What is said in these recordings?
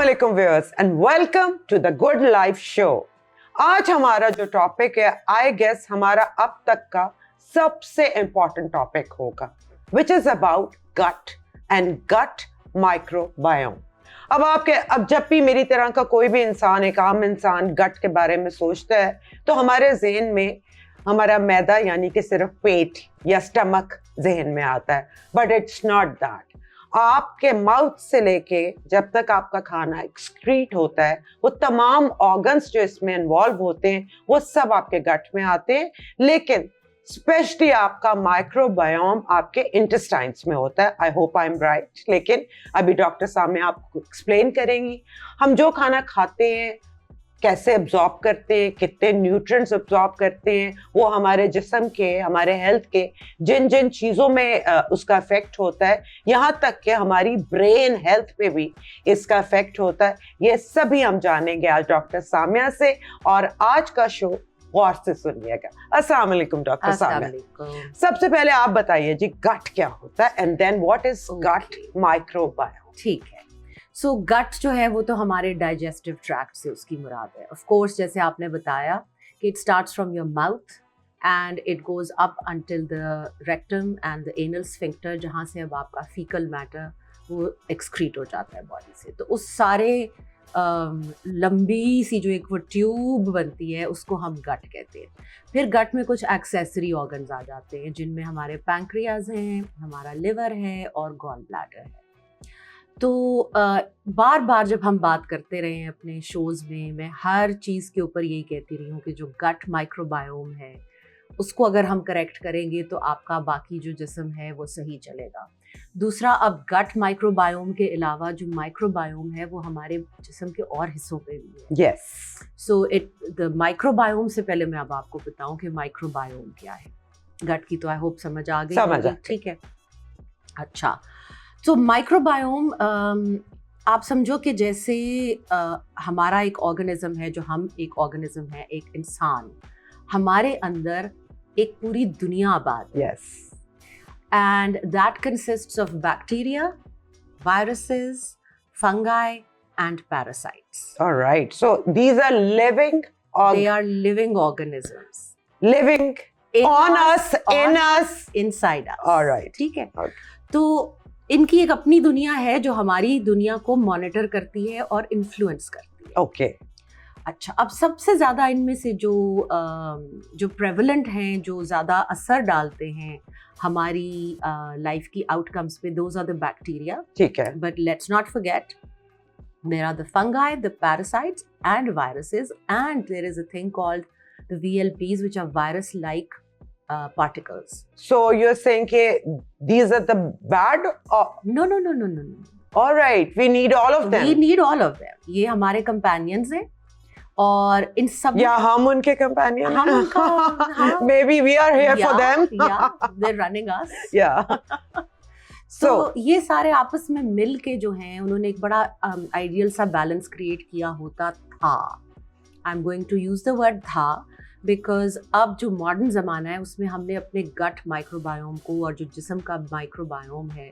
अस्सलामुअलैकुम viewers and welcome to the good life show. आज हमारा जो टॉपिक है आई गेस हमारा अब तक का सबसे इम्पोर्टेंट टॉपिक होगा which is about gut and gut microbiome. अब जब भी मेरी तरह का कोई भी इंसान, एक आम इंसान गट के बारे में सोचता है तो हमारे जहन में हमारा मैदा यानी कि सिर्फ पेट या स्टमक जहन में आता है, बट इट्स नॉट दैट। आपके माउथ से लेके जब तक आपका खाना एक्सक्रीट होता है वो तमाम ऑर्गन्स जो इसमें इन्वॉल्व होते हैं वो सब आपके गट में आते हैं, लेकिन स्पेशली आपका माइक्रोबायोम आपके इंटेस्टाइन्स में होता है। I hope I am right, लेकिन अभी डॉक्टर सामने आपको एक्सप्लेन करेंगी हम जो खाना खाते हैं कैसे अब्जॉर्ब करते हैं, कितने न्यूट्रिएंट्स अब्जॉर्ब करते हैं, वो हमारे जिस्म के, हमारे हेल्थ के जिन जिन चीज़ों में उसका इफेक्ट होता है, यहाँ तक कि हमारी ब्रेन हेल्थ पे भी इसका इफेक्ट होता है। ये सभी हम जानेंगे आज डॉक्टर सामिया से, और आज का शो गौर से सुनिएगा। अस्सलाम वालेकुम डॉक्टर सामिया। सबसे पहले आप बताइए जी गट क्या होता है and then what is gut microbiome. ठीक है, सो गट जो है वो तो हमारे डाइजेस्टिव ट्रैक्ट से उसकी मुराद है। ऑफ कोर्स जैसे आपने बताया कि it starts from your mouth and it goes up until the rectum and the anal sphincter, जहाँ से अब आपका फीकल मैटर वो एक्सक्रीट हो जाता है बॉडी से। तो उस सारे लंबी सी जो एक वो ट्यूब बनती है उसको हम गट कहते हैं। फिर गट में कुछ एक्सेसरी ऑर्गन्स आ जाते हैं जिनमें हमारे पैंक्रियाज हैं, हमारा लिवर है और गॉल ब्लैडर है। तो बार बार जब हम बात करते रहे हैं अपने शोज़ में, मैं हर चीज़ के ऊपर यही कहती रही हूँ कि जो गट माइक्रोबायोम है उसको अगर हम करेक्ट करेंगे तो आपका बाकी जो जिस्म है वो सही चलेगा। दूसरा, अब गट माइक्रोबायोम के अलावा जो माइक्रोबायोम है वो हमारे जिस्म के और हिस्सों पे भी है। यस, सो द माइक्रोबायोम से पहले मैं अब आपको बताऊँ कि माइक्रोबायोम क्या है। गट की तो आई होप समझ आ गई, ठीक है। अच्छा, तो माइक्रोबायोम आप समझो कि जैसे हमारा एक ऑर्गेनिज्म है, जो हम एक ऑर्गेनिज्म है, एक इंसान, हमारे अंदर एक पूरी दुनिया आबाद है। Yes, and that consists of bacteria, viruses, fungi and parasites. Alright, so these are living, they are living organisms living on us, in us, inside us. Alright. ठीक है। Okay. तो इनकी एक अपनी दुनिया है जो हमारी दुनिया को मॉनिटर करती है और इन्फ्लुएंस करती है। ओके, अच्छा, अब सबसे ज़्यादा इनमें से जो प्रेवलेंट हैं, जो ज़्यादा असर डालते हैं हमारी लाइफ की आउटकम्स पे, दोज आर द बैक्टीरिया। ठीक है, but let's not forget there are the fungi, the parasites and viruses, and there is a thing called the VLPs, which are virus-like particles. So you're saying these are the bad? No. All right, we need all of them. We need all of them. ये हमारे companions हैं और इन सब या हम उनके companion हम उनका maybe we are here for them. Yeah, they're running us. Yeah. So ये सारे आपस में मिल के जो हैं उन्होंने एक बड़ा आइडियल सा बैलेंस क्रिएट किया होता था। I'm going to use the word था बिकॉज अब जो मॉडर्न ज़माना है उसमें हमने अपने गट माइक्रोबायोम को और जो जिस्म का माइक्रोबायोम है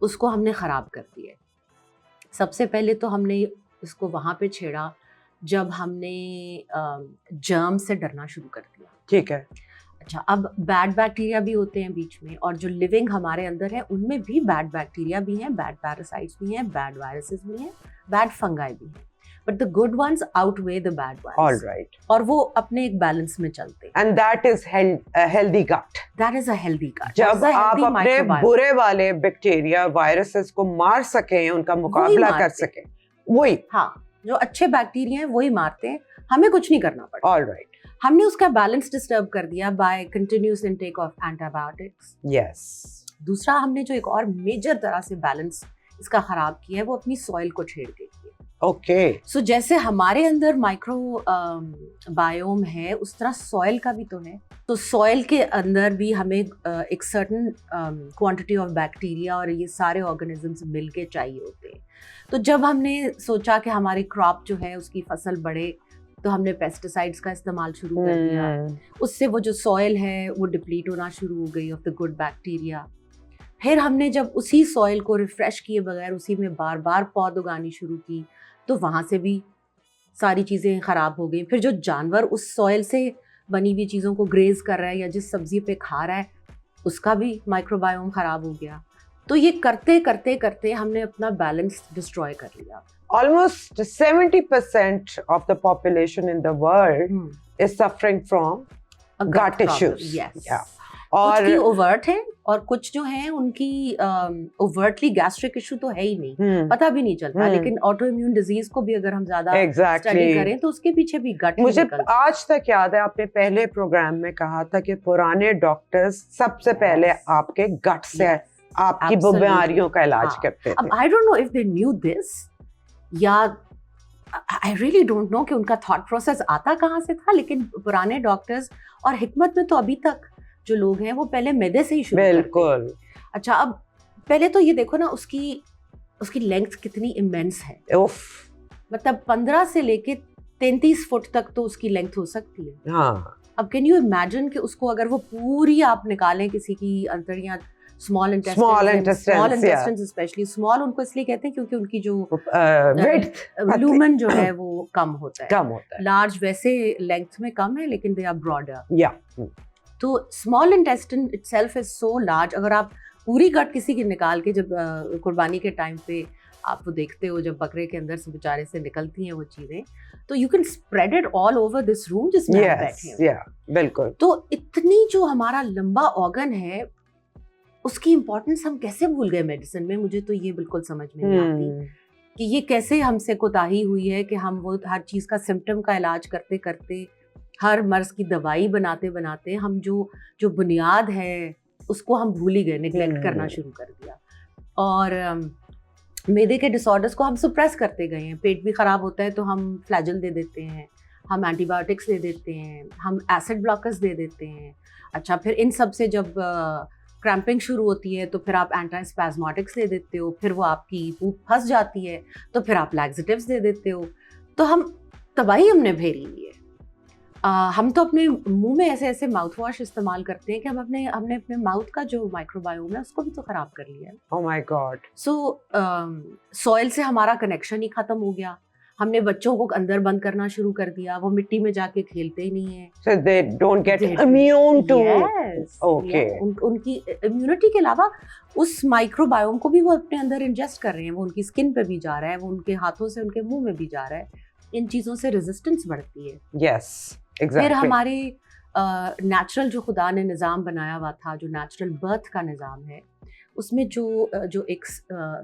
उसको हमने ख़राब कर दिया। सबसे पहले तो हमने इसको वहाँ पे छेड़ा जब हमने जर्म से डरना शुरू कर दिया। ठीक है। अच्छा, अब बैड बैक्टीरिया भी होते हैं बीच में, और जो लिविंग हमारे अंदर है उनमें भी बैड बैक्टीरिया भी हैं, बैड पैरासाइट्स भी हैं, बैड वायरसेस भी हैं, बैड फंगाई भी हैं, but the good ones outweigh the bad ones. All right. और वो अपने एक बैलेंस में चलते हैं। And that is healthy gut. That is a healthy gut. जब आप अपने बुरे वाले बैक्टीरिया, वायरसेस को मार सकें, उनका मुकाबला कर सकें, वही। हाँ, जो अच्छे बैक्टीरिया हैं वही मारते हैं, हमें कुछ नहीं करना पड़ता। All right. हमने उसका बैलेंस डिस्टर्ब कर दिया by continuous intake of antibiotics. Yes. दूसरा, हमने जो एक और मेजर तरह से बैलेंस इसका खराब किया है वो अपनी सॉइल को छेड़ के किया। ओके, सो जैसे हमारे अंदर माइक्रो बायोम है उस तरह सॉइल का भी तो है। तो सॉइल के अंदर भी हमें एक सर्टन क्वांटिटी ऑफ बैक्टीरिया और ये सारे ऑर्गेनिजम्स मिल के चाहिए होते हैं। तो जब हमने सोचा कि हमारी क्रॉप जो है उसकी फसल बढ़े तो हमने पेस्टिसाइड्स का इस्तेमाल शुरू कर दिया। उससे वो जो सॉइल है वो डिप्लीट होना शुरू हो गई ऑफ द गुड बैक्टीरिया। फिर हमने जब उसी सॉइल को रिफ्रेश किए बगैर उसी में बार बार पौध उगानी शुरू की तो वहाँ से भी सारी चीज़ें ख़राब हो गई। फिर जो जानवर उस सॉइल से बनी हुई चीज़ों को ग्रेज कर रहा है या जिस सब्ज़ी पे खा रहा है उसका भी माइक्रोबायोम ख़राब हो गया। तो ये करते करते करते हमने अपना बैलेंस डिस्ट्रॉय कर लिया। Almost 70% of the population in the world is suffering from gut issues. Yes. Yeah. कुछ की और ओवर्ट है और कुछ जो है उनकी ओवर्टली गैस्ट्रिक इशू तो है ही नहीं, पता भी नहीं चलता। लेकिन ऑटो इम्यून डिजीज को भी अगर हम ज्यादा स्टडी करें तो उसके पीछे भी गट मुझे आज तक याद है आपने पहले प्रोग्राम में कहा था कि पुराने डॉक्टर्स सबसे पहले आपके गट से आपकी बीमारियों का इलाज करते थे। अब I don't know if they knew this या आई रियली डोंट नो कि उनका थॉट प्रोसेस आता कहाँ से था, लेकिन पुराने डॉक्टर्स और हिकमत में तो अभी तक जो लोग हैं वो पहले मैदे से ही शुरू करते हैं। बिल्कुल। अच्छा, अब पहले तो ये देखो ना उसकी लेंथ कितनी इमेंस है। उफ। मतलब 15 से लेके 33 फुट तक तो उसकी लेंथ हो सकती है। हाँ। अब कैन यू इमेजिन कि उसको अगर वो पूरी आप निकालें किसी की अंतड़ियां, स्मॉल इंटेस्टाइन स्पेशली स्मॉल उनको इसलिए कहते हैं क्योंकि उनकी जो लूमेन जो है वो कम होता है। लार्ज वैसे लेंथ में कम है लेकिन दे आर ब्रॉडर। तो small intestine itself is so large. अगर आप पूरी गट किसी की निकाल के जब कुर्बानी के टाइम पे आप वो देखते हो जब बकरे के अंदर से बेचारे से निकलती हैं वो चीजें, तो you can spread it all over this room जिसमें आप बैठे हैं। बिल्कुल। तो इतनी जो हमारा लंबा ऑर्गन है उसकी इंपॉर्टेंस हम कैसे भूल गए मेडिसिन में। मुझे तो ये बिल्कुल समझ में नहीं आती कि ये कैसे हमसे कोताही हुई है कि हम वो हर चीज का सिम्टम का इलाज करते करते, हर मर्ज की दवाई बनाते बनाते हम जो बुनियाद है उसको हम भूल ही गए, निगलेक्ट करना शुरू कर दिया। और मैदे के डिसऑर्डर्स को हम सप्रेस करते गए हैं। पेट भी खराब होता है तो हम फ्लैजल दे देते हैं, हम एंटीबायोटिक्स दे देते हैं, हम एसिड ब्लॉकर्स दे देते हैं। अच्छा, फिर इन सब से जब क्रैम्पिंग शुरू होती है तो फिर आप एंटीस्पैज्मेटिक्स दे देते हो, फिर वो आपकी पूप फंस जाती है तो फिर आप लैक्सेटिव्स दे देते हो। तो हम तबाही हमने भेरी हुई है। हम तो अपने मुंह में ऐसे ऐसे माउथ वॉश इस्तेमाल करते हैं कि हमने अपने माउथ का जो माइक्रोबायोम है उसको भी तो खराब कर लिया है। Oh my God. So soil से हमारा कनेक्शन ही खत्म हो गया। हमने बच्चों को अंदर बंद करना शुरू कर दिया, वो मिट्टी में जाके खेलते ही नहीं है। So they don't get immune to. Yes, Okay. उनकी इम्यूनिटी के अलावा उस माइक्रोबायोम को भी वो अपने अंदर इंजेस्ट कर रहे हैं। वो उनकी स्किन पे भी जा रहा है, वो उनके हाथों से उनके मुंह में भी जा रहा है। इन चीजों से रेजिस्टेंस बढ़ती है। Yes, exactly. फिर हमारे नेचुरल जो खुदा ने निज़ाम बनाया हुआ था, जो नेचुरल बर्थ का निज़ाम है, उसमें जो एक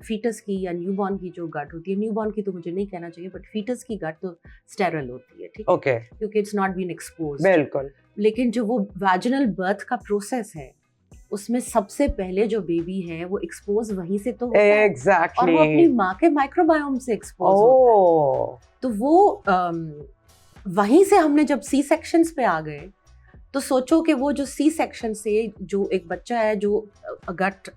फीटस की या न्यूबॉर्न की जो गट होती है, न्यूबॉर्न की तो मुझे नहीं कहना चाहिए, बट फीटस की गट तो स्टेरल होती है, ठीक है? Okay. क्योंकि इट्स नॉट बीन एक्सपोज। बिल्कुल। लेकिन जो वो वैजिनल बर्थ का प्रोसेस है उसमें सबसे पहले जो बेबी है वो एक्सपोज वहीं से तो होता है। Exactly. और वो अपनी माँ के माइक्रोबायोम से एक्सपोज होता है। तो वो वहीं से हमने जब सी सेक्शंस पे आ गए तो सोचो कि वो जो सी सेक्शन से जो एक बच्चा है जो गट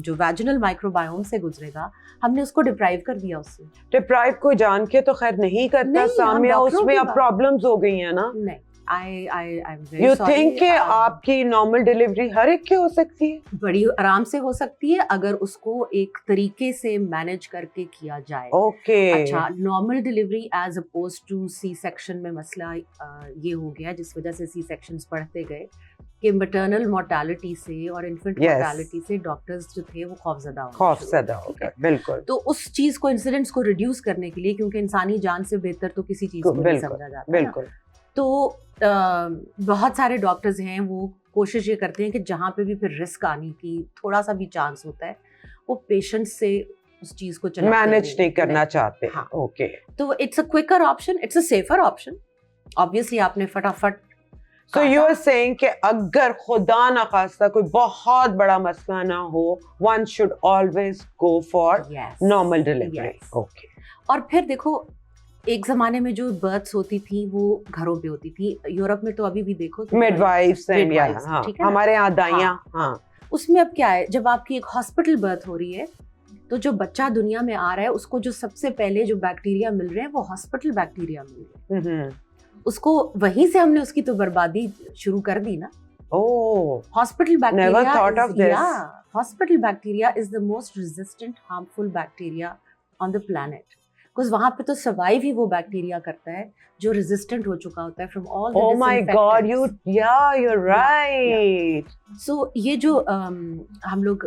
जो वैजिनल माइक्रोबायोम से गुजरेगा, हमने उसको डिप्राइव कर दिया उससे। डिप्राइव को जान के तो खैर नहीं करता सामिया, उसमें अब प्रॉब्लम्स हो गई है ना। नहीं, I'm very You sorry. think कि आपकी नॉर्मल डिलीवरी हर एक की हो सकती है? बड़ी आराम से हो सकती है अगर उसको एक तरीके से मैनेज करके किया जाए। ओके। अच्छा, normal delivery as opposed to C section में मसला ये हो गया जिस वजह से सी सेक्शंस बढ़ते गए कि मैटरनल मोर्टालिटी से और इन्फेंट मोर्टालिटी से डॉक्टर्स जो थे वो खौफजदा हो गए। बिल्कुल। तो उस चीज को, इंसिडेंट्स को रिड्यूस करने के लिए, क्योंकि इंसानी जान से बेहतर तो किसी चीज को नहीं समझा जाता। बिल्कुल। तो बहुत सारे डॉक्टर्स हैं वो कोशिश ये करते हैं कि जहाँ पे भी फिर रिस्क आने की थोड़ा सा भी चांस होता है वो पेशेंट से उस चीज को मैनेज नहीं करना चाहते। हाँ। ओके। तो it's a quicker option, it's a safer option. Obviously आपने फटाफट So you are saying कि अगर खुदा ना खास्ता कोई बहुत बड़ा मसला ना हो, one should always go for normal delivery. Okay. और फिर देखो एक जमाने में जो बर्थ्स होती थी वो घरों पे होती थी। यूरोप में तो अभी भी देखो मिडवाइफ्स हैं, हमारे यहाँ दाइयाँ। हाँ। उसमें अब क्या है, जब आपकी एक हॉस्पिटल बर्थ हो रही है तो जो बच्चा दुनिया में आ रहा है उसको जो सबसे पहले जो बैक्टीरिया मिल रहे हैं वो हॉस्पिटल बैक्टीरिया मिल रहे हैं। उसको वहीं से हमने उसकी तो बर्बादी शुरू कर दी ना। Hospital bacteria is the most resistant harmful bacteria on the planet. Because वहां पे तो सर्वाइव ही वो बैक्टीरिया करता है जो रेजिस्टेंट हो चुका होता है from all the Oh my God, you're right. सो ये जो हम लोग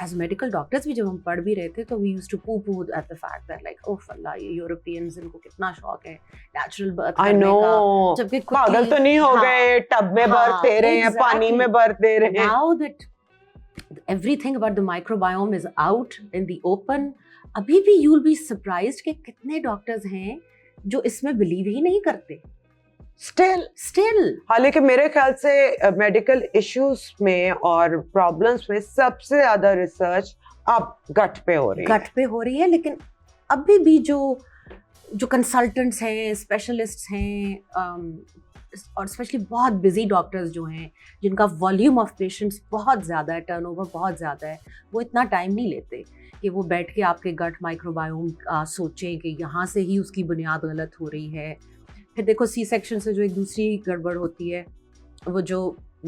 एज मेडिकल डॉक्टर्स भी जब हम पढ़ भी रहे थे तो we used to poo poo at the fact that like oh Allah ये यूरोपियंस इनको कितना शौक है नेचुरल बर्थ I करने का know. जबकि पागल तो नहीं हो हाँ, गए, टब में हाँ, बर्थ दे रहे हैं, पानी exactly. में बर्थ दे रहे हैं. now that everything about the microbiome is out in the open, अभी भी you will be surprised कि कितने डॉक्टर्स हैं जो इसमें बिलीव ही नहीं करते Still. हालांकि मेरे ख्याल से मेडिकल इश्यूज में और प्रॉब्लम्स में सबसे ज्यादा रिसर्च अब गट पे हो रही है. गट पे हो रही है, लेकिन अभी भी जो कंसल्टेंट्स हैं, स्पेशलिस्ट्स हैं, और स्पेशली बहुत बिजी डॉक्टर्स जो हैं जिनका वॉल्यूम ऑफ पेशेंट्स बहुत ज़्यादा है, टर्नओवर बहुत ज़्यादा है, वो इतना टाइम नहीं लेते कि वो बैठ के आपके गट माइक्रोबायोम सोचें कि यहाँ से ही उसकी बुनियाद गलत हो रही है. फिर देखो सी सेक्शन से जो एक दूसरी गड़बड़ होती है, वो जो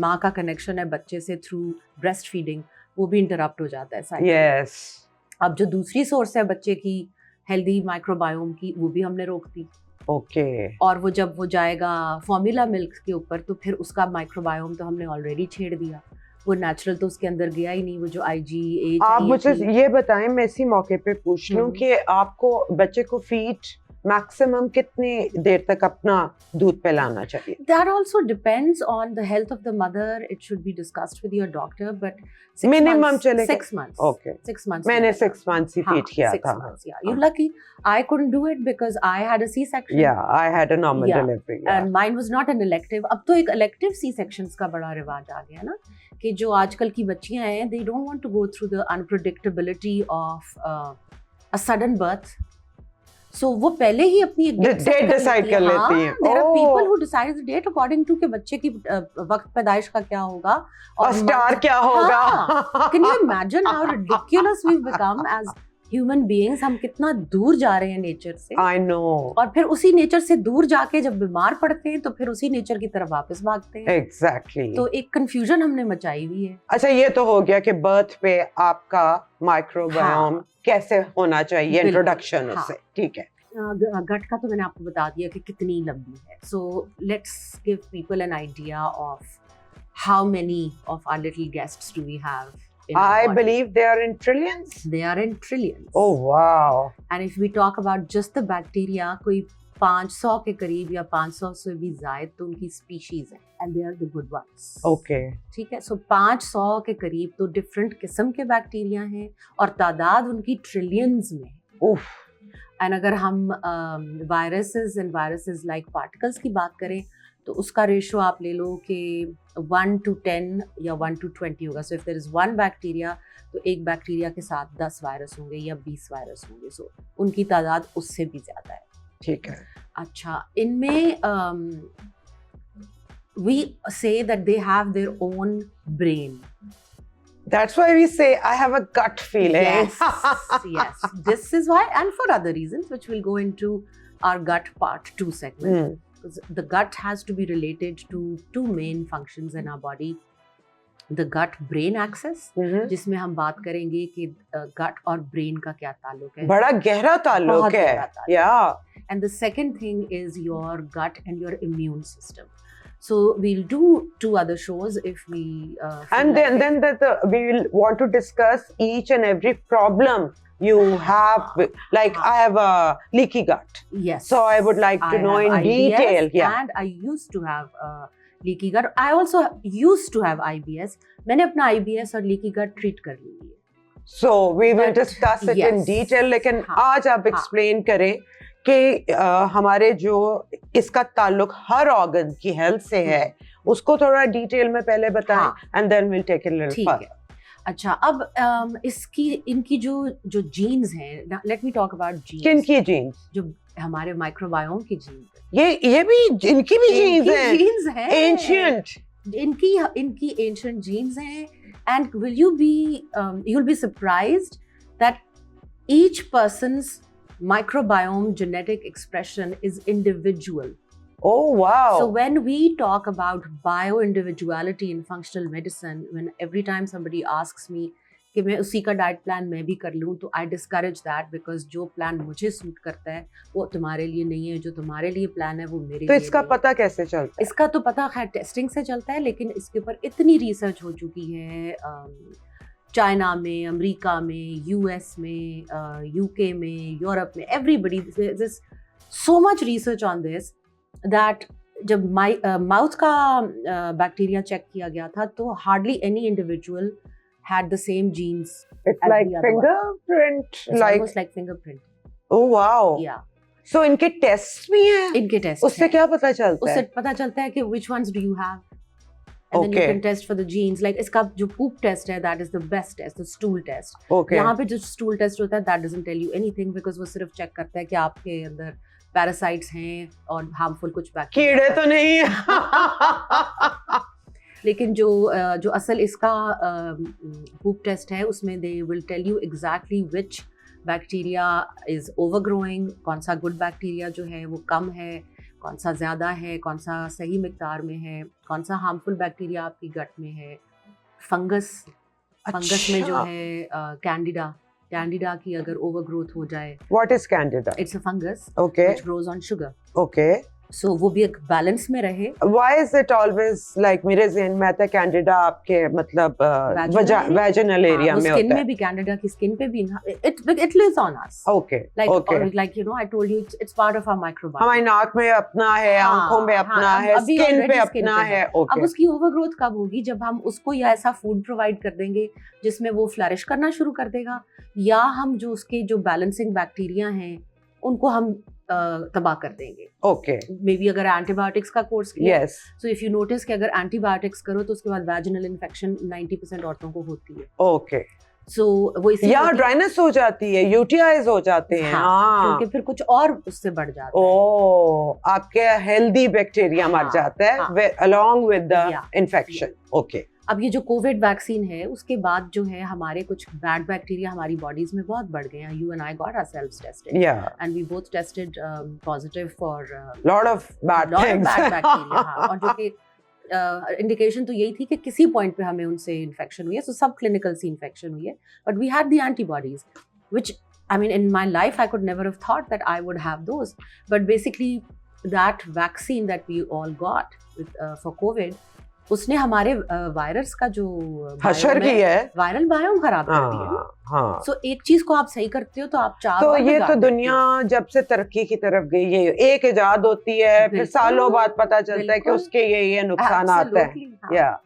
माँ का कनेक्शन है बच्चे से थ्रू ब्रेस्ट फीडिंग, वो भी इंटरप्ट हो जाता है साइकिल. Yes. अब जो दूसरी सोर्स है बच्चे की हेल्दी माइक्रोबायोम की, वो भी हमने रोक दी. Okay. और वो जब वो जाएगा फॉर्मूला मिल्क के ऊपर तो फिर उसका माइक्रोबायोम तो हमने ऑलरेडी छेड़ दिया. वो नेचुरल तो उसके अंदर गया ही नहीं. वो जो IG आप मुझे ये बताएं, मैं इसी मौके पे पूछ लूं कि आपको बच्चे को फीड मैक्सिमम कितनी देर तक अपना दूध पिलाना चाहिए? That also depends on the health of the mother. It should be discussed with your doctor, but Minimum चलेगा? 6 months. Okay. 6 months. मैंने चलेगा. 6 months ही हाँ, फीड किया 6 था. months, yeah. You're lucky. I couldn't do it because I had a C-section. Yeah, I had a normal Yeah. delivery. Yeah. And mine was not an elective. अब तो एक elective C-sections का बड़ा रिवाज आ गया ना, कि जो आजकल की बच्चियां हैं, they don't want to go through the unpredictability of a sudden birth. So वो पहले ही अपनी एक Date decide कर लेती हैं. There are Oh. people who decide the date according to कि बच्चे की वक्त पैदाइश का क्या होगा और स्टार क्या होगा? हाँ. Can you imagine how ridiculous we've become as human beings? हम कितना दूर जा रहे हैं नेचर से. I know. और फिर उसी नेचर से दूर जाके जब बीमार पड़ते हैं तो फिर उसी नेचर की तरफ वापस भागते हैं. Exactly. तो एक कंफ्यूजन हमने मचाई हुई है. अच्छा, ये तो हो गया कि बर्थ पे आपका माइक्रोबायोम हाँ. कैसे होना चाहिए, बिल्कुल. इंट्रोडक्शन हाँ. उससे. ठीक है. गट का तो मैंने आपको बता दिया कि कितनी लंबी है. So let's give people an idea of how many of our little guests do we have. I believe they are in trillions. They are in trillions. Oh wow. And if we talk about just the bacteria, कोई 500 के करीब या 500 से भी ज़ायद तो उनकी species हैं, and they are the good ones. Okay. ठीक है. सो 500 के करीब तो डिफरेंट किस्म के बैक्टीरिया हैं और तादाद उनकी ट्रिलियंस में है. Oof. एंड अगर हम वायरसेस लाइक पार्टिकल्स की बात करें तो उसका रेशो आप ले लो कि 1 to 10 या 1 to 20 होगा. So if there is 1 bacteria तो एक बैक्टीरिया के साथ 10 वायरस होंगे या 20 वायरस होंगे. सो उनकी तादाद उससे भी ज़्यादा है. ठीक है. अच्छा, इनमें we say that they have their own brain. That's why we say I have a gut feeling. Yes. This is why, and for other reasons, which we'll go into our gut part 2 segment. Because the gut has to be related to 2 main functions in our body. The gut-brain axis, जिसमें हम बात करेंगे कि gut और brain का क्या ताल्लुक है. बड़ा गहरा ताल्लुक बहुत है. गहरा ताल्लुक. Yeah. And the second thing is your gut and your immune system. So we'll do 2 other shows if we feel And like then we will want to discuss each and every problem you have. Like I have a leaky gut. Yes. So I would like to know in have detail. IBS, Yeah. And I used to have leaky gut. I also used to have IBS. मैंने अपना IBS और leaky gut treat कर ली है. So we will But, discuss it in yes. detail. लेकिन हाँ, आज आप हाँ. explain करें कि हमारे जो इसका ताल्लुक हर ऑर्गन की हेल्थ से है, उसको थोड़ा डिटेल में पहले बताएं. हाँ. And then we'll take it a little ठीक further. है. अच्छा, अब इनकी जो जीन्स हैं, let me talk about genes. किनकी जीन्स? जो हमारे माइक्रोबायोम की जीन्स हैं. ये भी इनकी भी जीन्स हैं. जीन्स हैं. Ancient. इनकी एंशिएंट जीन्स हैं. And you'll be surprised that each person's microbiome genetic expression is individual. Oh wow. So when we talk about bioindividuality in functional medicine, when every time somebody asks me कि मैं उसी का diet plan मैं भी कर लूँ, तो आई discourage that, because जो प्लान मुझे सूट करता है वो तुम्हारे लिए नहीं है, जो तुम्हारे लिए प्लान है वो मेरे तो लिए इसका नहीं है। पता कैसे चलता है? इसका तो पता खैर टेस्टिंग से चलता है, लेकिन इसके ऊपर इतनी रिसर्च हो चुकी है चाइना में, अमेरिका में, यूएस में, यूके में, यूरोप में, everybody, this so much research on this that जब माउथ का बैक्टीरिया चेक किया गया था तो hardly any individual had the same genes. It's as like the other one. fingerprint, It's like almost like fingerprint. oh wow. Yeah. So इनके test भी हैं? इनके टेस्ट उससे क्या पता चलता उससे है? पता चलता है कि which ones do you have, and then you Okay. can test for the genes. Like इसका जो poop test है, that is the best test, the stool test. Okay. यहाँ पे जो stool test होता है, that doesn't tell you anything because वो सिर्फ चेक करता है कि आपके अंदर parasites हैं और harmful कुछ bacteria. कीड़े तो नहीं है? लेकिन जो असल इसका poop test है उसमें they will tell you exactly which bacteria is overgrowing, कौन सा good bacteria जो है वो कम है, कौन सा ज़्यादा है, कौन सा सही मिकदार में है, कौन सा harmful bacteria आपकी गट में है, फंगस में जो है कैंडिडा की अगर ओवरग्रोथ हो जाए. What is candida? It's a fungus Okay. which grows on sugar. Okay. So वो भी एक बैलेंस में रहे. Why is it always like मेरे ज़हन में आता है कैंडिडा आपके मतलब vaginal area में स्किन होता में है? भी कैंडिडा की स्किन पे भी it lives on us. Okay. Like Okay. like you know I told you it's part of our microbiome. हमारी नाक में अपना है, हाँ, आंखों में अपना हाँ, है, अभी स्किन already पे skin अपना पे है. अब Okay. उसकी ओवरग्रोथ कब होगी? जब हम उसको या ऐसा फूड प्रोवाइड कर देंगे जिसमें वो फ्लरिश करना शुरू कर देगा, या हम जो उसके जो बैलेंसिंग बैक्टीरिया हैं उनको हम तबाह कर देंगे. Okay. मे बी अगर एंटीबायोटिक्स का कोर्स किया, Yes. So if you notice कि अगर एंटीबायोटिक्स करो तो उसके बाद वैजिनल इन्फेक्शन 90% औरतों को होती है. Okay. सो वो इसीलिए या होती है, ड्राइनेस हो जाती है, यूटीआईज हो जाते हैं. हाँ, हाँ. क्योंकि फिर कुछ और उससे बढ़ जाता है. ओह, आपके हेल्दी बैक्टीरिया मर हाँ, जाता है हाँ. along with the Yeah. infection. Okay. अब ये जो कोविड वैक्सीन है उसके बाद जो है हमारे कुछ बैड बैक्टीरिया हमारी बॉडीज में बहुत बढ़ गए हैं. You and I got ourselves tested Yeah. And we both tested positive for Lot of bad things. Bacteria. हाँ, और जो कि इंडिकेशन तो यही थी कि किसी पॉइंट पे हमें उनसे इन्फेक्शन हुई है, सो सब क्लिनिकल सी इन्फेक्शन हुई है, but we had the antibodies which I mean in my life I could never have thought that I would have those, but basically that vaccine that we all got with, for COVID, उसने हमारे virus का जो हशर की है. Viral biome खराब कर दिया. हाँ, हाँ. सो एक चीज को आप सही करते हो तो आप चार तो और ये बिगाड़ तो देते हो. दुनिया जब से तरक्की की तरफ गई है, एक इजाद होती है, फिर बिल्कुल, सालों बाद पता चलता है कि बिल्कुल. उसके ये नुकसान आते हैं. Absolutely, हाँ. या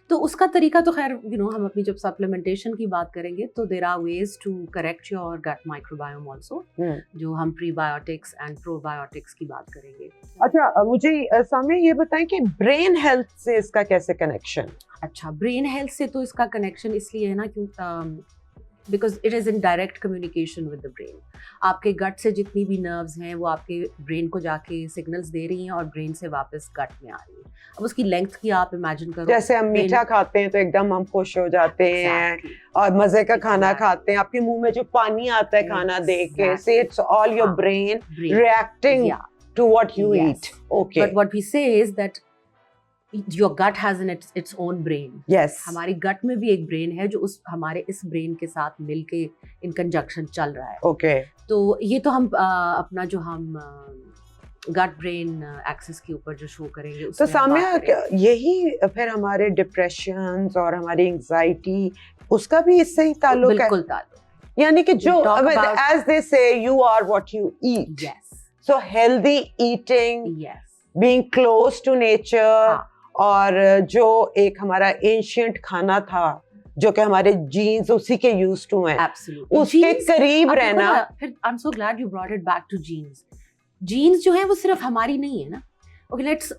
तो उसका तरीका तो खैर हम अपनी जब सप्लीमेंटेशन की बात करेंगे तो there are ways to correct your gut microbiome also, जो हम प्रीबायोटिक्स एंड प्रोबायोटिक्स की बात करेंगे. अच्छा, मुझे सामने ये बताएं कि ब्रेन हेल्थ से इसका कैसे कनेक्शन? अच्छा, ब्रेन हेल्थ से तो इसका कनेक्शन इसलिए है ना क्यों because it is in direct communication with the brain. आपके गट से जितनी भी नर्व्स हैं वो आपके ब्रेन को जाके सिग्नल्स दे रही हैं और ब्रेन से वापस गट में आ रही हैं. अब उसकी लेंथ की आप इमेजिन करो. जैसे हम मीठा खाते हैं तो एकदम हम खुश हो जाते हैं और मजे का खाना खाते हैं, आपके मुंह में जो पानी आता है खाना देख के, say it's all your brain reacting to what you eat. Okay, but what we say is that your gut has its own brain. Yes. हमारी गट में भी एक ब्रेन है जो उस हमारे इस ब्रेन के साथ मिलके इन कंजक्शन चल रहा है. ओके. तो ये तो हम अपना जो हम गट ब्रेन एक्सेस के ऊपर जो शो करेंगे तो उसमें हम सामने बात करेंगे. यही फिर हमारे डिप्रेशन और हमारी एंजाइटी उसका भी इससे ही ताल्लुक है. बिल्कुल ताल्लुक. यानी कि जो talk about- as they say you are what you eat. Yes. So healthy eating, Yes. being close to nature, हाँ. और जो एक हमारा एंशियंट खाना था जो कि हमारे जीन्स उसी के यूज टू हैं, Absolutely. उसके Genes- करीब अब देखो रहना. ना, फिर I'm so glad you brought it back to genes. Genes जो है वो सिर्फ हमारी नहीं है ना. Okay, let's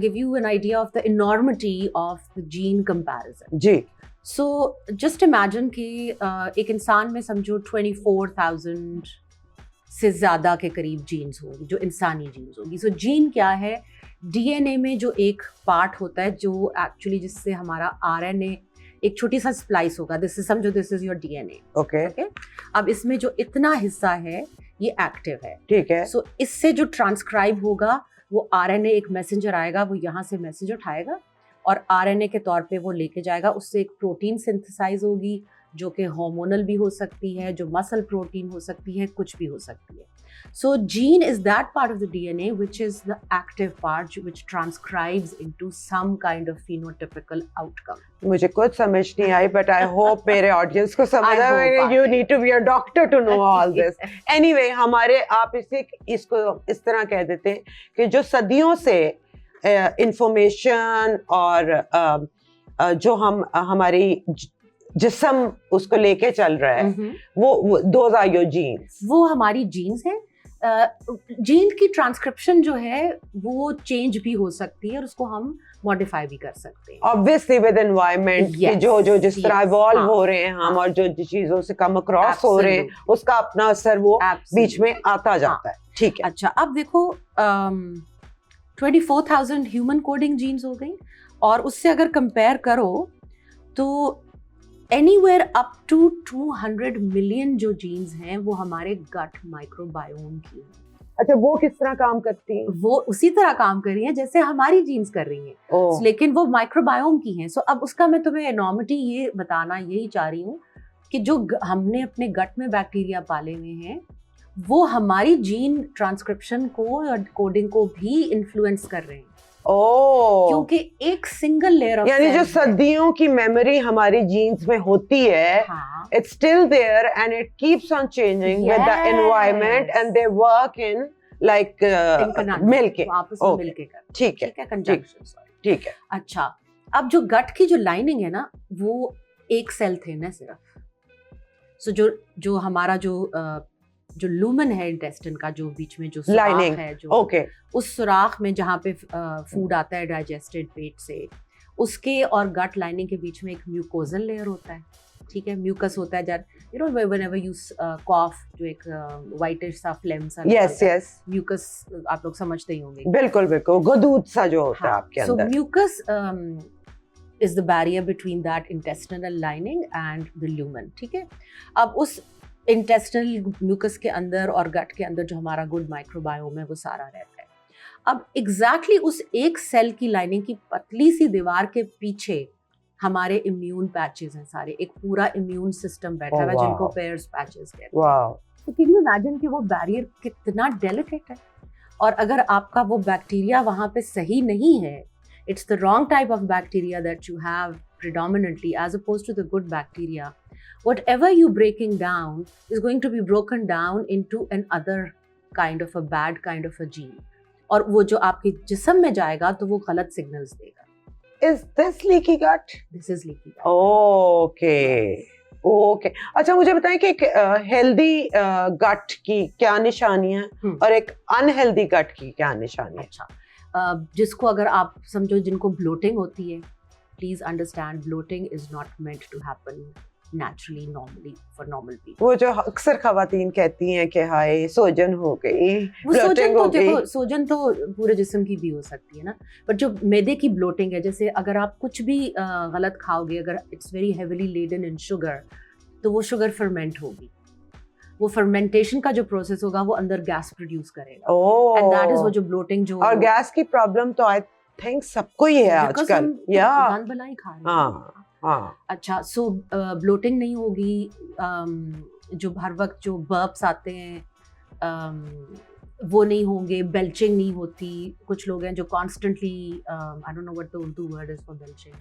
give you an idea of the enormity of the gene comparison. Ji. So just imagine कि एक इंसान में समझो 24,000 से ज़्यादा के करीब जीन्स होगी जो इंसानी जीन्स होगी. सो जीन क्या है? डीएनए में जो एक पार्ट होता है जो एक्चुअली जिससे हमारा आरएनए एक छोटी सा स्प्लाइस होगा. This is your DNA. Okay. Okay. अब इसमें जो इतना हिस्सा है ये एक्टिव है. ठीक है. सो इससे जो ट्रांसक्राइब होगा वो आरएनए एक मैसेंजर आएगा, वो यहाँ से मैसेज उठाएगा और आरएनए के तौर पे वो लेके जाएगा. उससे एक प्रोटीन सिंथेसाइज होगी जो कि हार्मोनल भी हो सकती है, जो मसल प्रोटीन हो सकती है, कुछ भी हो सकती है. So gene is that part of the DNA which is the active part which transcribes into some kind of phenotypical outcome. मुझे कुछ समझ नहीं आई, but I hope मेरे audience को समझ I आए. hope You need to be a doctor to know all this. Anyway, हमारे आप इसको इस तरह कह देते हैं कि जो सदियों से इंफॉर्मेशन और जो हम हमारी जिस्म उसको लेके चल रहा है, वो those are your genes. वो हमारी जीन्स है. जीन की ट्रांसक्रिप्शन जो है वो चेंज भी हो सकती है और उसको हम मॉडिफाई भी कर सकते हैं. Obviously with environment Yes, जो जिस तरह इवॉल्व हाँ, हो रहे हैं हम, और जो चीजों से कम अक्रॉस हो रहे हैं, उसका अपना असर वो बीच में आता जाता है. ठीक है. अच्छा, अब देखो 24,000 ह्यूमन कोडिंग जीन्स हो गई, और उससे अगर कंपेयर करो तो एनीवेयर अप टू 200 मिलियन जो जीन्स हैं वो हमारे गट माइक्रोबायोम की हैं. अच्छा, वो किस तरह काम करती है? वो उसी तरह काम कर रही हैं जैसे हमारी जीन्स कर रही हैं, लेकिन वो माइक्रोबायोम की हैं. सो अब उसका मैं तुम्हें एनॉर्मिटी ये बताना यही चाह रही हूँ कि जो हमने अपने गट में बैक्टीरिया पाले हुए हैं वो हमारी जीन ट्रांसक्रिप्शन को और कोडिंग को भी इन्फ्लुएंस कर रहे हैं. क्योंकि एक सिंगल लेयर ऑफ, यानी जो सदियों की मेमोरी हमारी जीन्स में होती है, it's still there and it keeps on changing with the environment and they work in like मिलके, आपस में मिलके कर. ठीक है, कंजंक्शन, सॉरी. ठीक है. अच्छा, अब जो गट की जो लाइनिंग है ना वो एक सेल थे ना सिर्फ. सो जो हमारा जो लूमन है इंटेस्टिन का, जो बीच में जो सुराख है, जो उस सुराख में जहाँ पे फूड आता है डाइजेस्टेड पेट से, उसके और गट लाइनिंग के बीच में एक म्यूकोजल लेयर होता है. ठीक है, म्यूकस होता है. जब यू नो व्हेनेवर यू कॉफ, जो एक व्हाइटिश सा फ्लेम सा, यस म्यूकस आप लोग समझते ही होंगे. बिल्कुल गदूद सा जो होता है आपके अंदर. सो mucus is the barrier between that intestinal lining and the lumen. ठीक है, अब उस इंटेस्टिनल म्यूकस के अंदर और गट के अंदर जो हमारा गुड माइक्रोबायोम है वो सारा रहता है. अब एग्जैक्टली उस एक सेल की लाइनिंग की पतली सी दीवार के पीछे हमारे इम्यून पैचेस हैं सारे. एक पूरा इम्यून सिस्टम बैठा हुआ है जिनको पेयर्स पैचेस कहते हैं. तो कैन यू इमेजिन कि वो बैरियर कितना डेलिकेट है, और अगर आपका वो बैक्टीरिया वहाँ पे सही नहीं है, it's the wrong type of bacteria that you have predominantly as opposed to the good bacteria, whatever you breaking down is going to be broken down into another kind of a bad kind of a gene, और वो जो आपके जिस्म में जाएगा तो वो गलत सिग्नल्स देगा. Is this leaky gut? This is leaky gut. Okay. अच्छा, मुझे बताएं कि एक हेल्दी गट की क्या निशानियां हैं और एक अनहेल्दी गट की क्या निशानियां? अच्छा, जिसको अगर आप समझो जिनको ब्लोटिंग होती है, please understand bloating is not meant to happen naturally normally for normal people. वो जो अक्सर खवातीन कहती हैं कि हाय सोजन हो गई, ब्लोटिंग हो गई. सोजन तो पूरे जिस्म की भी हो सकती है ना, बट जो मैदे की ब्लोटिंग है, जैसे अगर आप कुछ भी गलत खाओगे, अगर it's very heavily laden in sugar, तो वो शुगर फर्मेंट होगी. वो फर्मेंटेशन का जो प्रोसेस होगा वो अंदर गैस प्रोड्यूस करेगा, एंड दैट इज वो जो ब्लोटिंग जो. और गैस की प्रॉब्लम तो आई थिंक सबको ही है आजकल. गंद भलाई खा रहे हैं. अच्छा, सो ब्लोटिंग नहीं होगी. जो हर वक्त जो बर्प्स आते हैं वो नहीं होंगे. बेल्चिंग नहीं होती. कुछ लोग हैं जो constantly, I don't know what the Urdu word is for belching.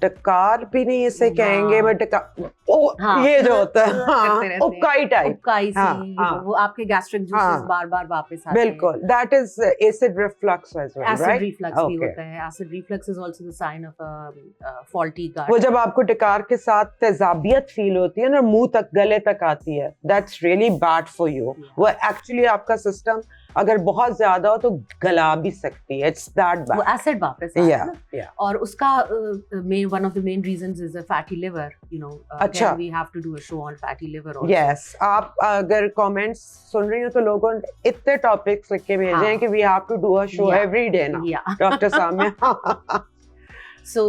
डकार भी नहीं इसे कहेंगे, बट ये जो होता है उबकाई टाइप, उबकाई सी, वो आपके गैस्ट्रिक जूसेस बार-बार वापस आते हैं. बिल्कुल, that is acid reflux as well, right? Acid reflux भी होता है. Acid reflux is also the sign of a faulty gut. वो जब आपको डकार के साथ तेजाबियत फील होती है ना, मुंह तक गले तक आती है, that's really bad for you. वो एक्चुअली आपका सिस्टम अगर बहुत ज्यादा हो तो गला भी सकती है. It's that bad. वो एसिड वापस आता है ना, और उसका main one of the main reasons is a fatty liver, you know. अच्छा, we have to do a show on fatty liver also. Yes, आप अगर comments सुन रही हो तो लोगों ने इतने topics लिख के भेजे हैं कि we have to do a show every day now. Dr. Samya. So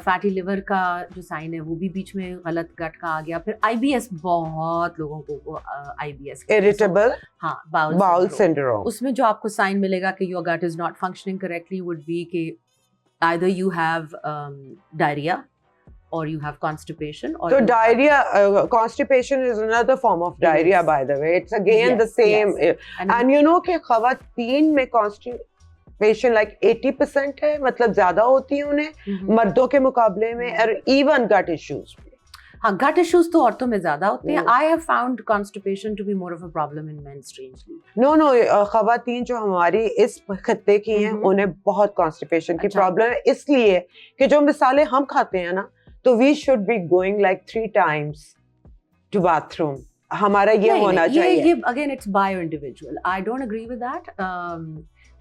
fatty liver का जो साइन है वो भी बीच में गलत गट का आ गया. फिर IBS, बहुत लोगों को IBS, irritable bowel syndrome, उसमें जो आपको साइन मिलेगा कि your gut is not functioning correctly would be कि either you have diarrhea or you have constipation, or So you have- diarrhea, constipation is another form of diarrhea, is. by the way. It's again Yes, the same. yes. And you know कि खवातीन में constipation like 80% है, मतलब ज़्यादा होती है उन्हें Mhm. मर्दों के मुकाबले में, और even gut issues. हाँ, gut issues तो औरतों में ज्यादा होते हैं. Hmm. I have found constipation to be more of a problem in men, strangely. No, खवातीन जो हमारी इस खत्ते की हैं, Mhm. उन्हें बहुत constipation की अच्छा. प्रॉब्लम है, इसलिए कि जो मिसालें हम खाते हैं ना, तो we should be going like 3 times to bathroom. हमारा ये नहीं, होना नहीं, चाहिए. ये again it's bio individual. I don't agree with that.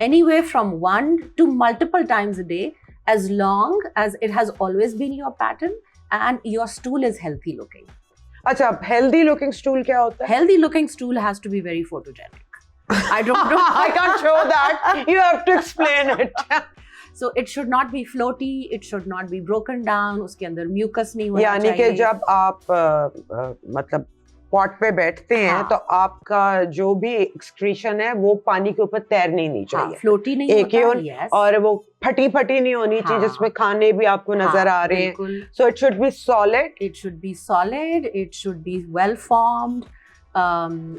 Anywhere from 1 to multiple times a day, as long as it has always been your pattern and your stool is healthy looking. अच्छा, healthy looking stool क्या होता है? Healthy looking stool has to be very photogenic. I don't know. I can't show that. You have to explain it. So it should not be floaty. It should not be broken down. उसके अंदर mucus नहीं होना यानी कि चाहिए. जब आप मतलब पॉट पे बैठते हैं, हाँ. तो आपका जो भी एक्सक्रीशन है वो पानी के ऊपर तैरनी नहीं हाँ, चाहिए. floaty नहीं एक ही होता. और- Yes. और वो फटी नहीं होनी चाहिए, हाँ. जिसमें खाने भी आपको नजर हाँ, आ रहे हैं. बिल्कुल. So it should be solid. It should be solid. It should be well formed.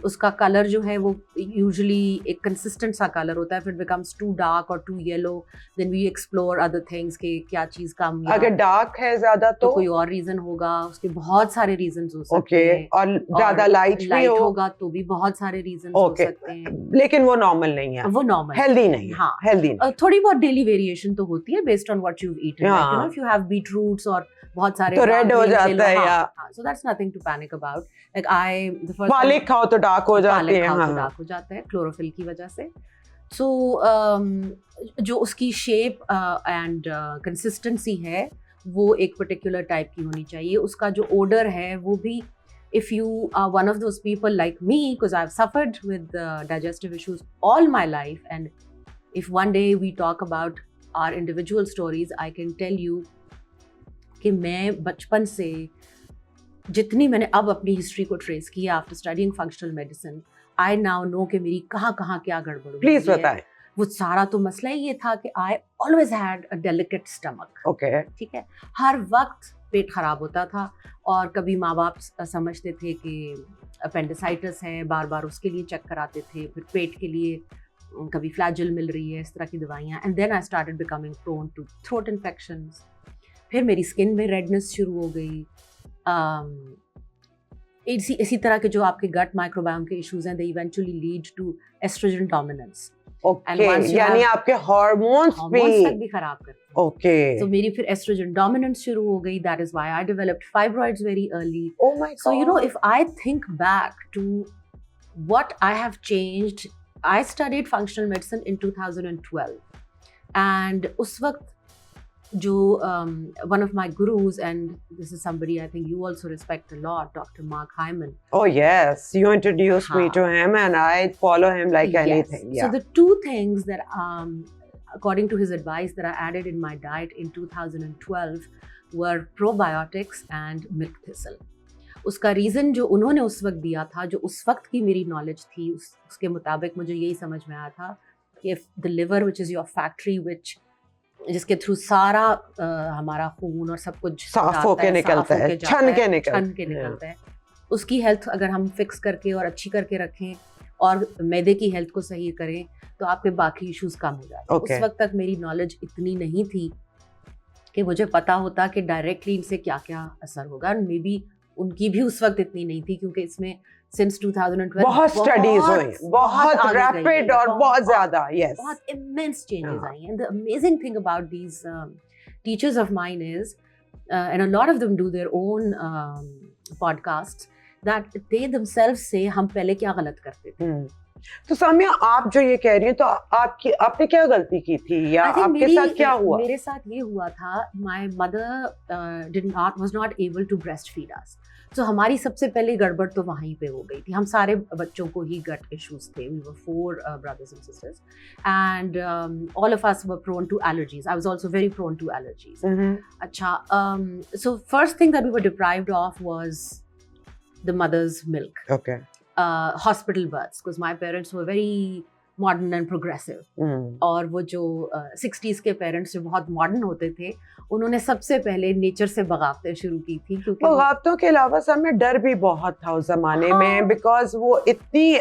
उसका कलर जो है वो यूजुअली एक कंसिस्टेंट सा कलर होता है. फिर becomes too dark or too yellow, then we explore other things कि क्या चीज कम या अगर डार्क है ज्यादा तो तो कोई और रीजन होगा. उसके बहुत सारे रीजंस हो सकते ओके, हैं. और ज्यादा लाइट भी लाइट हो, होगा तो भी बहुत सारे रीजंस हो ओके, सकते हैं. लेकिन वो नॉर्मल नहीं है, वो नॉर्मल हेल्दी नहीं है. हाँ. हेल्दी थोड़ी बहुत डेली वेरिएशन तो होती है based on what you've eaten. Like, you know, हाँ. if you have beetroots और बहुत सारे तो रेड हो grains ले जाता लो, है, हाँ, या हाँ. So that's nothing to panic about. Like the first पालक खाओ तो डार्क हो जाते पालक हैं. खाओ तो हाँ. डार्क हो जाता है क्लोरोफिल की वजह से. सो जो उसकी शेप एंड कंसिस्टेंसी है वो एक पर्टिकुलर टाइप की होनी चाहिए. उसका जो ओडर है वो भी, if you are one of those people like me, because I've suffered with digestive issues all my life, and if one day we talk about our individual stories, I can tell you कि मैं बचपन से जितनी मैंने अब अपनी history को trace किया after studying functional medicine, I now know कि मेरी कहाँ क्या गड़बड़ हुई प्लीज है. बताएं. वो सारा तो मसला ही ये था कि I always had a delicate stomach. Okay. ठीक है, हर वक्त पेट खराब होता था. और कभी माँ बाप समझते थे कि अपेंडिसाइटिस है, बार बार उसके लिए चेक कराते थे. फिर पेट के लिए कभी फ्लैजिल मिल रही है, इस तरह की दवाइयाँ. And then I started becoming prone to throat infections. फिर मेरी स्किन में रेडनेस शुरू हो गई. इसी तरह के जो आपके गट माइक्रोबायोम के इश्यूज हैं, they eventually lead to estrogen dominance. Okay, once you यानी have- आपके हार्मोन्स हार्मोन्स तक भी. भी खराब करते हैं. ओके. तो मेरी फिर एस्ट्रोजन डोमिनेंस शुरू हो गई. That is why I developed fibroids very early. Oh my So, you know, God. if I think back to what I have changed, I studied functional medicine in 2012. And उस वक्त जो one of my gurus, and this is somebody I think you also respect a lot, Dr. Mark Hyman. Oh yes, you introduced me हाँ. to him, and I follow him like Yes. anything. Yeah. So the two things that, according to his advice, that I added in my diet in 2012 were probiotics and milk thistle. उसका reason जो उन्होंने उस वक्त दिया था, जो उस वक्त की मेरी नॉलेज थी, उसके मुताबिक मुझे यही समझ में आया था कि the liver, which is your factory, जिसके थ्रू सारा हमारा खून और सब कुछ साफ होके निकलता है, छन के निकलता है. उसकी हेल्थ अगर हम फिक्स करके और अच्छी करके रखें और मैदे की हेल्थ को सही करें तो आपके बाकी इश्यूज कम हो जाते हैं. Okay. उस वक्त तक मेरी नॉलेज इतनी नहीं थी कि मुझे पता होता कि डायरेक्टली इनसे क्या क्या असर होगा. मे बी उनकी भी उस वक्त इतनी नहीं थी, क्योंकि इसमें सिंस 2012 बहुत स्टडीज हुई, बहुत आगे गई है, रैपिड और बहुत ज्यादा. यस. बहुत immense changes हाँ. आई हैं. The amazing thing about these teachers of mine is, and a lot of them do their own podcasts, that they themselves say हम पहले क्या गलत करते थे. तो सामिया, आप जो ये कह रही हैं, तो आपने क्या गलती की थी, या I think आपके साथ क्या हुआ? मेरे साथ ये हुआ था, my mother was not able to breastfeed us. So हमारी सबसे पहले गड़बड़ तो वहीं पे हो गई थी. हम सारे बच्चों को ही गट इश्यूज थे. We were 4 brothers and sisters, and all of us were prone to allergies. I was also very prone to allergies. अच्छा, so first thing that we were deprived of was the mother's milk. Okay. Hospital births, because my parents were very modern and progressive. और वो जो 60s के parents जो बहुत modern होते थे, उन्होंने सबसे पहले नेचर से बगावतें शुरू की थी, क्योंकि बगावतों के अलावा सब में डर भी बहुत था उस जमाने में, बिकॉज वो इतनी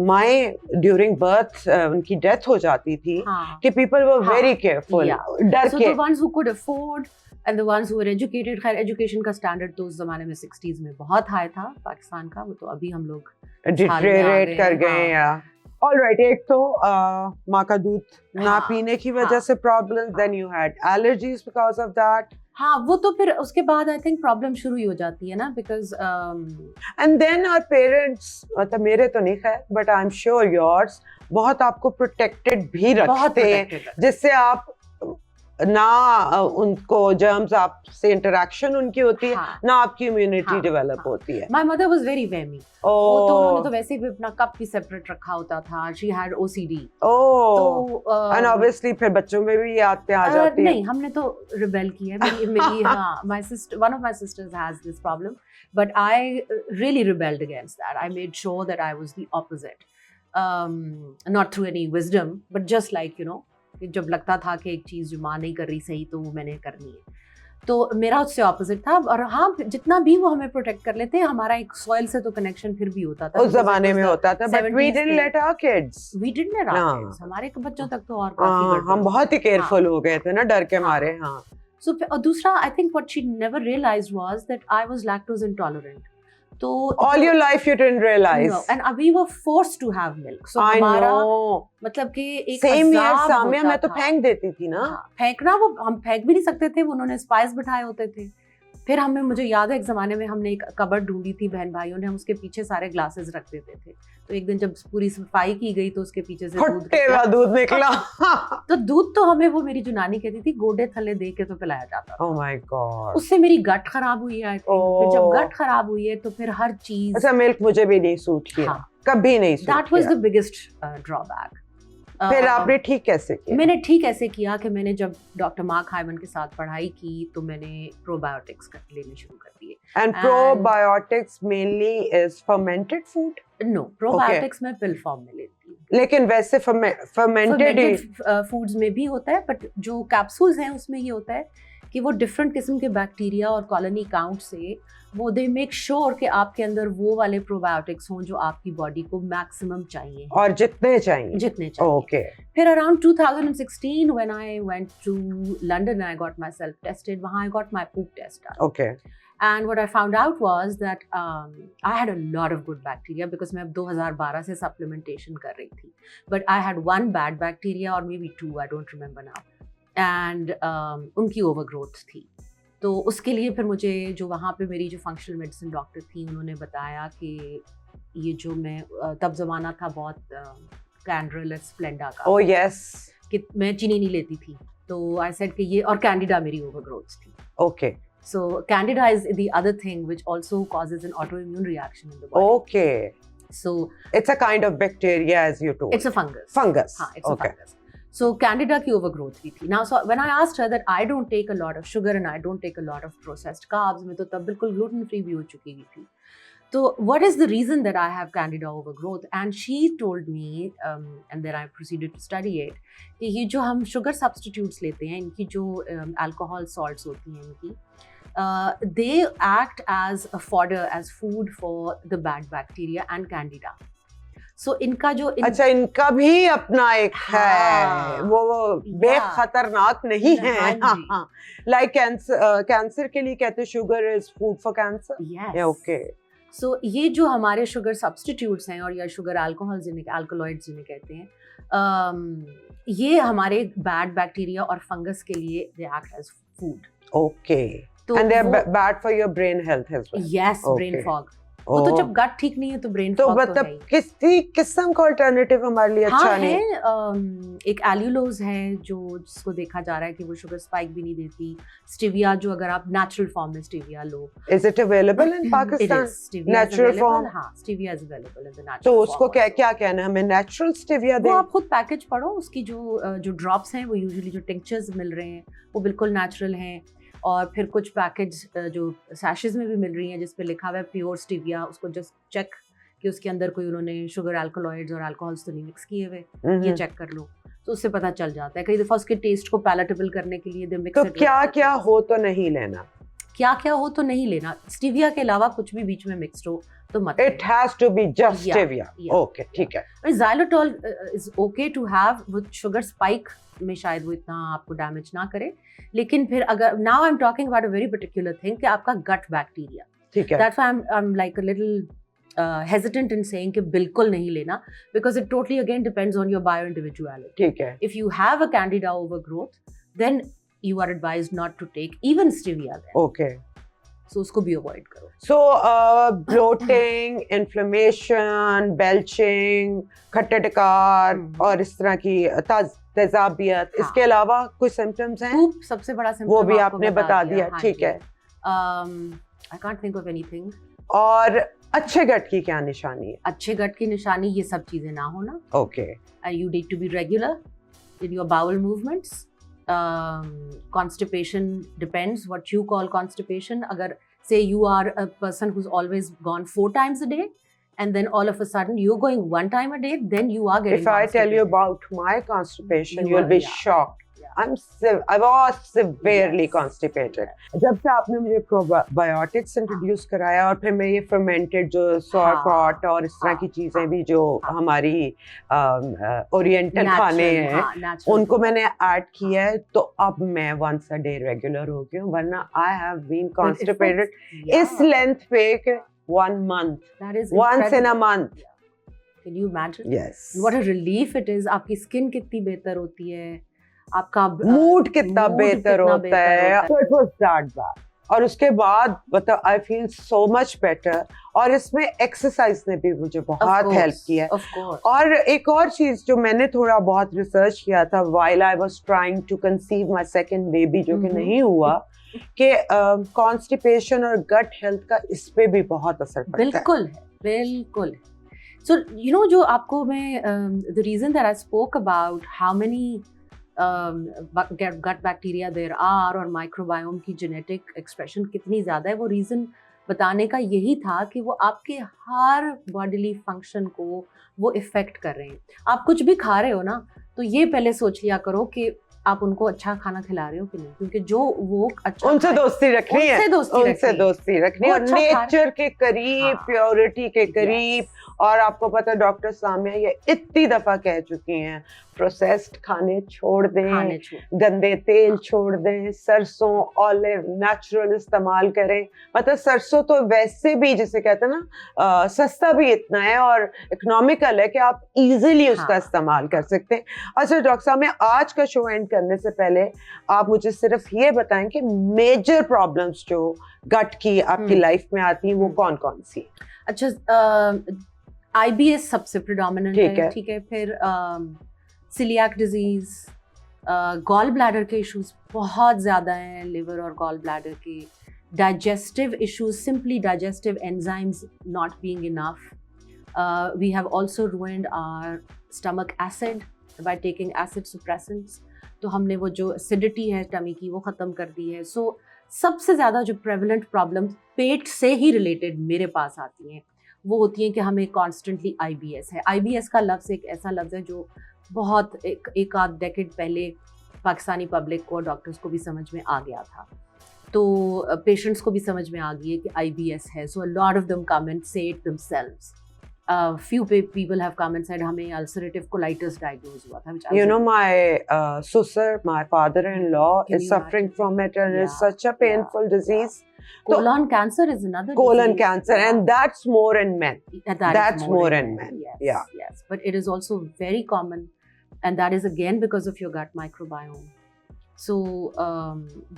माए ड्यूरिंग बर्थ उनकी डेथ हो जाती थी कि पीपल वर वेरी केयरफुल, डर के। So the ones who could afford and the ones who were educated, खैर एजुकेशन का स्टैंडर्ड तो उस जमाने में 60s में बहुत हाई था पाकिस्तान का, वो तो अभी हम लोग डिटेरियोरेट कर गए हैं। ऑलराइट, एक तो माँ का दूध ना पीने की वजह से problem, then you had allergies because of that. हाँ, वो तो फिर उसके बाद आई थिंक प्रॉब्लम शुरू ही हो जाती है ना, because and then our parents, मतलब मेरे तो नहीं खैर, but I am sure yours, बहुत आपको प्रोटेक्टेड भी रखते हैं, जिससे आप ना उनको जर्म्स आपसे इंटरेक्शन उनकी होती है, ना आपकी इम्यूनिटी डेवलप होती है। माय मदर वाज वेरी वेमी, वो तो उन्होंने तो वैसे भी अपना कप भी सेपरेट रखा होता था, शी हैड ओसीडी। तो एंड ऑब्वियसली फिर बच्चों में भी आते आ जाती है। नहीं, हमने तो रिबेल की है, मेरी हाँ, my sister, one of my sister's has this problem, but I really rebelled against that. I made sure that I was the opposite, not through any wisdom, but just like you know, जब लगता था कि एक चीज जो माँ नहीं कर रही सही, तो वो मैंने करनी है, तो मेरा उससे ऑपोजिट था। और हाँ, जितना भी वो हमें प्रोटेक्ट कर लेते, हमारा एक सॉइल से तो कनेक्शन फिर भी होता था, उस जमाने में होता था, but we didn't let our kids, हमारे बच्चों तक तो और काफी हम बहुत ही केयरफुल हो गए थे ना, डर के मारे। हाँ, सो और दूसरा, I think what she never realised was that I was lactose intolerant. तो all your life you didn't realize, no, and we were forced to have milk, so हमारा मतलब कि एक सेम ईयर सामिया मैं तो फेंक देती थी ना। फेंकना, वो हम फेंक भी नहीं सकते थे, वो उन्होंने स्पाइस बिठाए होते थे। फिर हमें, मुझे याद है एक जमाने में हमने एक कबर्ड ढूंढी थी बहन भाइयों ने, हम उसके पीछे सारे ग्लासेस रख देते थे। तो एक दिन जब पूरी सफाई की गई, तो उसके पीछे से दूध निकला। तो दूध तो हमें, वो मेरी जो नानी कहती थी, गोडे थले दे के तो पिलाया जाता था। ओह माय गॉड, उससे मेरी गट खराब हुई है। फिर जब गट खराब हुई है, तो फिर हर चीज, अच्छा, मिल्क मुझे भी नहीं सूट किया, कभी नहीं सूट किया। That was the biggest drawback. फिर आपने ठीक कैसे किया? मैंने ठीक ऐसे किया कि मैंने जब डॉक्टर मार्क हाइमन के साथ पढ़ाई की, तो मैंने प्रोबायोटिक्स लेने शुरू कर दिए। And probiotics mainly is fermented food? No, probiotics मैं पिल फॉर्म में लेती हूँ। लेकिन वैसे fermented फूड्स में भी होता है, बट जो कैप्सूल्स हैं उसमें ये होता है कि वो डिफरेंट किस्म के बैक्टीरिया और कॉलोनी काउंट से वो दे मेक श्योर कि आपके अंदर वो वाले प्रोबायोटिक्स हों जो आपकी बॉडी को मैक्सिमम चाहिए, और जितने चाहिए। ओके। फिर around 2016 when I went to London, I got myself tested, वहाँ I got my poop test done. Okay. And what I found out was that I had a lot of good bacteria, because मैं 2012 से supplementation कर रही थी, but I had one bad bacteria or maybe two, I don't remember now, and उनकी overgrowth थी। तो उसके लिए फिर मुझे, जो वहाँ पे मेरी जो फंक्शनल मेडिसिन डॉक्टर थी, उन्होंने बताया कि ये जो मैं, तब ज़माना था बहुत कैंड्रल स्प्लेंडा का, oh yes, कि मैं चीनी नहीं लेती थी, तो आई सेड कि ये, और कैंडिडा मेरी ओवरग्रोथ थी। Okay. So candida is the other thing which also causes an autoimmune reaction in the body. Okay. So it's a kind of bacteria, as you told. It's a fungus. Fungus. हाँ, it's a fungus. So candida की overgrowth भी थी. Now, so when I asked her that I don't take a lot of sugar and I don't take a lot of processed carbs, मैं तो तब बिल्कुल gluten free भी हो चुकी थी. So what is the reason that I have candida overgrowth? And she told me, and then I proceeded to study it, कि ये जो हम sugar substitutes लेते हैं, इनकी जो alcohol salts होती हैं इनकी, they act as a fodder, as food for the bad bacteria and candida. So इनका जो अच्छा, इनका भी अपना एक है, वो बेखतरनाक नहीं है। लाइक कैंसर के लिए कहते हैं sugar is food for cancer. Okay. So ये जो हमारे शुगर सब्स्टिट्यूट्स हैं, और या शुगर अल्कोहल जिन्हें, अल्कोलॉइड्स जिन्हें कहते हैं, ये हमारे बैड बैक्टीरिया और फंगस के लिए they act as food. Okay. And they're bad for your brain health as well. Yes, okay. Brain fog. वो तो जब गट ठीक नहीं है तो ब्रेन तो मतलब किसी किस्म का अल्टरनेटिव हमारे लिए अच्छा नहीं है। एक एल्यूलोज है जो, जिसको देखा जा रहा है कि वो शुगर स्पाइक भी नहीं देती। स्टीविया, जो अगर आप नेचुरल फॉर्म में स्टीविया लो, is it available in Pakistan? Natural form? हाँ, stevia is available in the natural. तो उसको क्या क्या कहना है हमें, नेचुरल स्टीविया दें? वो आप खुद पैकेज पढ़ो, उसकी जो ड्रॉप्स हैं, वो यूजुअली जो टिंक्चर्स मिल रहे हैं वो बिल्कुल नेचुरल हैं। और फिर कुछ पैकेज जो सैशेज में भी मिल रही हैं जिस पे लिखा हुआ है प्योर स्टीविया, उसको जस्ट चेक कि उसके अंदर कोई उन्होंने शुगर अल्कोलॉइड्स और अल्कोहल्स तो नहीं मिक्स किए हुए, ये हम्म। चेक कर लो। तो उससे पता चल जाता है। कई दफा उसके टेस्ट को पैलेटेबल करने के लिए दे मिक्स तो क्या क्या हो तो नहीं लेना? क्या क्या हो तो नहीं लेना। स्टीविया के अलावा कुछ भी बीच में मिक्स्ड हो तो मत it has to be just Yeah, stevia. yeah, okay, ठीक है। Xylitol is okay to have with sugar spike में, शायद वो इतना आपको डैमेज ना करे। लेकिन फिर अगर now I am talking about a very particular thing कि आपका गट बैक्टीरिया, ठीक है। That's why I am like a little hesitant in saying कि बिल्कुल नहीं लेना, because it totally again depends on your bio individuality. ठीक है। If you have a candida overgrowth, then you are advised not to take even stevia then. Okay. So उसको भी avoid करो। सो bloating, inflammation, belching, खट्टे डकार और इस तरह की तेजाबियत, हाँ। इसके अलावा कुछ सिम्टम्स हैं? खूब सबसे बड़ा symptom वो भी आपको आपने बता दिया, हाँ ठीक जी। है। I can't think of anything. और अच्छे गट की क्या निशानी है? अच्छे गट की निशानी ये सब चीजें ना होना। Okay. You need to be regular in your bowel movements. Constipation depends what you call constipation. Agar say you are a person who's always gone 4 times a day, and then all of a sudden you're going 1 time a day, then you are getting If I tell you constipated. about my constipation, You you'll are- be yeah. shocked. I was severely Yes. constipated. जब से आपने मुझे probiotics introduce कराया और फिर मैं ये fermented जो सॉरक्रॉट और इस तरह की चीजें भी जो हमारी ओरिएंटल खाने हैं उनको मैंने ऐड किया है, तो अब मैं once a day रेगुलर हो गई हूँ, वरना आई हैव बीन कॉन्स्टिपेटेड इस लेंथ पे 1 month, That is once in a incredible. month. Can you imagine? Yes. What a relief it is. आपकी स्किन कितनी बेहतर होती है, आपका मूड कितना mood बेहतर कितना होता है। होता So it was that bad. और उसके बाद मतलब I feel so much better, और इसमें एक्सरसाइज ने भी मुझे बहुत हेल्प किया है। Of course. और एक और चीज जो मैंने थोड़ा बहुत रिसर्च किया था while I was trying to conceive my second baby, जो कि नहीं हुआ, कि कॉन्स्टिपेशन और गट हेल्थ का इस पे भी बहुत असर पड़ता है। बिल्कुल है, बिल्कुल। So you know, जो आपको मैं the reason that I spoke about how many gut bacteria there are और microbiome की genetic expression कितनी ज़्यादा है, वो reason बताने का यही था कि वो आपके हर bodily function को वो affect कर रहे हैं। आप कुछ भी खा रहे हो ना, तो ये पहले सोच लिया करो कि आप उनको अच्छा खाना खिला रहे हो कि नहीं, क्योंकि जो वो अच्छा उनसे दोस्ती रखनी है, उनसे दोस्ती रखनी है, और अच्छा नेचर के करीब, हाँ। प्योरिटी के करीब। और आपको पता है डॉक्टर सामिया ये इतनी दफा कह चुकी हैं, प्रोसेस्ड खाने छोड़ दें, गंदे तेल छोड़ दें, सरसों, ऑलिव, नेचुरल इस्तेमाल करें। मतलब सरसों तो वैसे भी जिसे कहते हैं ना सस्ता भी इतना है और इकोनॉमिकल है कि आप इजीली उसका इस्तेमाल कर सकते हैं। अच्छा डॉक्टर साहब, मैं आज का शो एंड करने से पहले आप मुझे सिर्फ ये बताएं कि मेजर प्रॉब्लम्स जो गट की आपकी लाइफ में आती हैं वो कौन कौन सी? अच्छा, IBS सबसे प्रिडोमिनेंट है, ठीक है। फिर सिलियाक डिजीज, गॉल ब्लैडर के इश्यूज बहुत ज़्यादा हैं, लिवर और गॉल ब्लैडर के, digestive issues, simply digestive enzymes not being enough. We have also ruined our stomach acid by taking acid suppressants. तो हमने वो जो एसिडिटी है टमी की वो ख़त्म कर दी है. सो सबसे ज़्यादा जो प्रेवलेंट प्रॉब्लम पेट से ही रिलेटेड मेरे पास आती हैं वो होती हैं कि हमें कॉन्स्टेंटली IBS है. IBS का लफ्ज़ एक ऐसा लफ्ज़ है जो बहुत एक आध डेकेड पहले पाकिस्तानी पब्लिक को, डॉक्टर्स को भी समझ में आ गया था, तो पेशेंट्स को भी समझ में आ गई है कि IBS है. So a lot of them come and say it themselves. Few people have come and said हमें ulcerative colitis diagnosed हुआ था. You know, my susar, my father-in-law is suffering from it, and it's such a painful disease. Colon cancer is another colon disease. Cancer, and that's more in men. That's more in men. Yes, yes. But it is also very common, and that is again because of your gut microbiome. So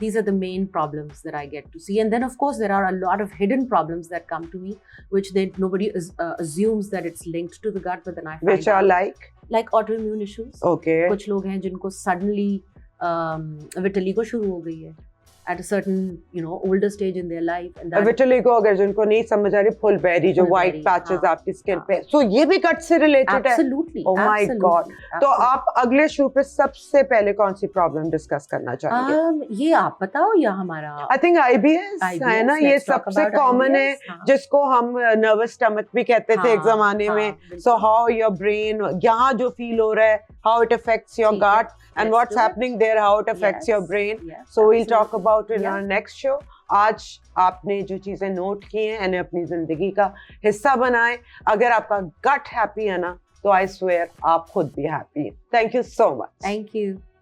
these are the main problems that I get to see, and then of course there are a lot of hidden problems that come to me, which nobody assumes that it's linked to the gut, but then I find which are like autoimmune issues. Okay. कुछ लोग हैं जिनको suddenly vitiligo शुरू हो गई है, at a certain, older stage in their life, and that vitiligo अगर जिनको नहीं समझ आ रही, फुल बेरी जो Full व्हाइट berry, पैचेस हाँ, आपकी स्किन हाँ। पे, सो ये भी गट से रिलेटेड है। absolutely, Oh my absolutely, God. तो absolutely. आप अगले शो पे सबसे पहले कौन सी प्रॉब्लम डिस्कस करना चाहेंगे? ये आप बताओ या हमारा आई थिंक आईबीएस है ना, ये let's talk सबसे about कॉमन है, IBS, हाँ। जिसको हम नर्वस स्टमक भी कहते थे एक हाँ, जमाने हाँ, में। बिल्कुल। सो हाउ योर ब्रेन, यहाँ जो फील हो रहा है, हाउ इट अफेक्ट्स योर ठीक है, gut and let's what's do it. Happening there, how it affects your Yes, brain. yes, so we'll talk absolutely. About it in Yeah. Our next show. आज आपने जो चीजें note की हैं इन्हें अपनी जिंदगी का हिस्सा बनाएं। अगर आपका गट हैप्पी है ना, तो आई स्वेयर आप खुद भी हैप्पी हैं। Thank you so much. Thank you.